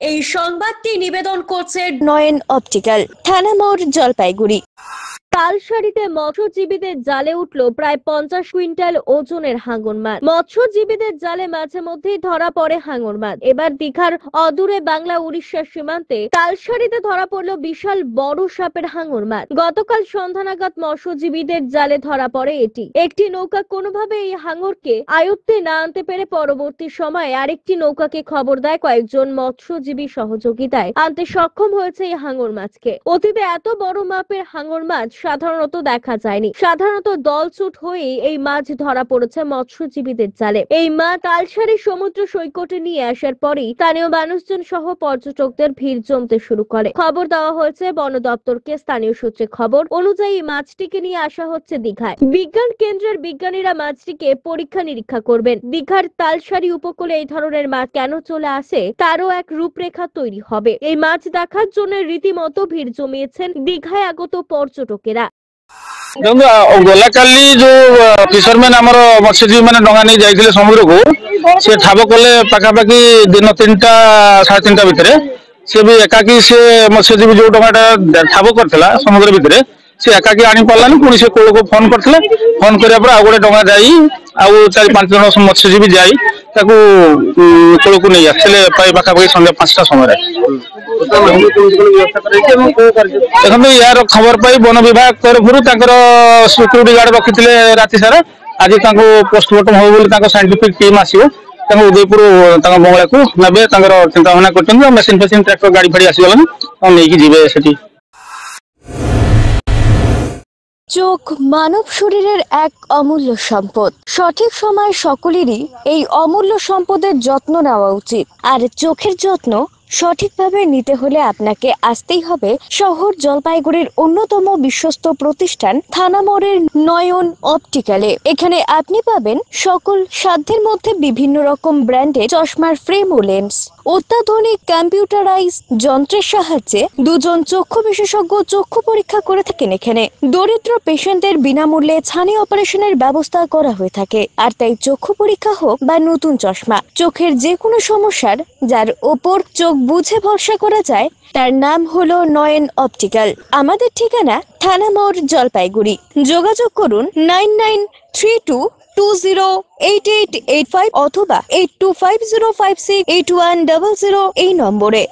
এই সংবাদটি নিবেদন করছে নয়ন অপটিক্যাল, থানা মোড়, জলপাইগুড়ি। তালসারিতে মৎস্যজীবীদের জালে উঠল প্রায় 50 কুইন্টাল ওজনের হাঙর মাছ। মৎস্যজীবীদের জালে মাঝে মধ্যেই ধরা পড়ে হাঙর মাছ। এবার দীঘার অদূরে বাংলা উড়িষ্যা সীমান্তে তালসারিতে ধরা পড়ল বিশাল বড় সাপের হাঙর মাছ। গতকাল সন্ধ্যা নাগাদ মৎস্যজীবীদের জালে ধরা পড়ে এটি। একটি নৌকা কোনোভাবে এই হাঙরকে আয়ত্তে না আনতে পেরে পরবর্তী সময়ে আরেকটি নৌকাকে খবর দেয়। কয়েকজন মৎস্যজীবী সহযোগিতায় আনতে সক্ষম হয়েছে এই হাঙর মাছকে। অতীতে এত বড় মাপের হাঙর মাছ সাধারণত দেখা যায়নি। সাধারণত দলছুট হয়ে এই মাছ ধরা পড়েছে মৎস্যজীবীদের জালে। এই মাছ তালসারি সমুদ্র সৈকতে নিয়ে আসার পরই স্থানীয় মানুষজন সহ পর্যটকদের ভিড় জমতে শুরু করে। খবর দেওয়া হয়েছে বন দপ্তরকে। স্থানীয় সূত্রে খবর অনুযায়ী মাছটিকে নিয়ে আসা হচ্ছে দীঘায়। বিজ্ঞান কেন্দ্রের বিজ্ঞানীরা মাছটিকে পরীক্ষা নিরীক্ষা করবেন। দীঘার তালসারি উপকূলে এই ধরনের মাছ কেন চলে আসে তারও এক রূপরেখা তৈরি হবে। এই মাছ দেখার জন্য রীতিমতো ভিড় জমিয়েছেন দীঘায় আগত পর্যটকেরা। গতকালি যে ফিসরম্যান আমার মৎস্যজীবী মানে ডঙ্গা নিয়ে যাইଥିଲେ সমুদ্রକୁ সে ঠাব কলে পাখাপাখি দিন 3টা 3:30 ভিতরে সে ବି একাকি সে মৎস্যজীবী যে ডঙ্গাটা ঠাব করଥିଲା সমুদ্র ভিতরে সে একাকি আনি পারলানি। পুଣି সে কোଳକୁ ফোন করଥିଲେ। ফোন କରିବା ପରେ ଆଉ ଗୋଟେ ଡଙ୍ଗା ଯାଇ ଆଉ 4-5 ଜଣ ମତ୍ସ୍ୟଜୀବୀ ଯାଇ ତାକୁ କୋଳକୁ ନେଇ ଆସିଥିଲେ ପ୍ରାୟ ପାଖାପାଖି ସନ୍ଧ୍ୟା 5ଟା ସମୟରେ। ଦେଖନ୍ତୁ ୟାର ଖବର ପାଇ ବନ ବିଭାଗ ତରଫରୁ ତାଙ୍କର ସିକ୍ୟୁରିଟି ଗାର୍ଡ ରଖିଥିଲେ ରାତି ସାରା। ଆଜି ତାଙ୍କୁ ପୋଷ୍ଟମର୍ଟମ ହବ ବୋଲି ତାଙ୍କ ସାଇଣ୍ଟିଫିକ ଟିମ୍ ଆସିବ। ତାଙ୍କୁ ଉଦୟପୁର ତାଙ୍କ ବଙ୍ଗଳାକୁ ନେବେ ତାଙ୍କର ଚିନ୍ତା ଭାବନା କରିଛନ୍ତି। ମେସିନ ଫେସିନ ଟ୍ରାକ୍ଟର ଗାଡି ଫାଡି ଆସିଗଲାଣି, ତାଙ୍କୁ ନେଇକି ଯିବେ ସେଠି। চোখ মানব শরীরের এক অমূল্য সম্পদ। সঠিক সময় সকলেরই এই অমূল্য সম্পদের যত্ন নেওয়া উচিত। আর চোখের যত্ন সঠিকভাবে নিতে হলে আপনাকে আসতেই হবে শহর জলপাইগুড়ির অন্যতম বিশ্বস্ত প্রতিষ্ঠান থানা মোড়ের নয়ন অপটিক্যালে। এখানে আপনি পাবেন সকল সাধ্যের মধ্যে বিভিন্ন রকম ব্র্যান্ডের চশমার ফ্রেম ও লেন্স। অত্যাধুনিক কম্পিউটারাইজ যন্ত্রের সাহায্যে দুজন চক্ষু বিশেষজ্ঞ চক্ষু পরীক্ষা করে থাকেন এখানে। দরিদ্র পেশেন্টদের বিনামূল্যে ছানি অপারেশনের ব্যবস্থা করা হয়ে থাকে। আর তাই চক্ষু পরীক্ষা হোক বা নতুন চশমা, চোখের যে কোনো সমস্যার যার ওপর চোখ বুঝে ভরসা করা যায় তার নাম হলো নয়ন অপটিক্যাল। আমাদের ঠিকানা থানা মোড়, জলপাইগুড়ি। যোগাযোগ করুন 9932208885 অথবা 8250568100 এই নম্বরে।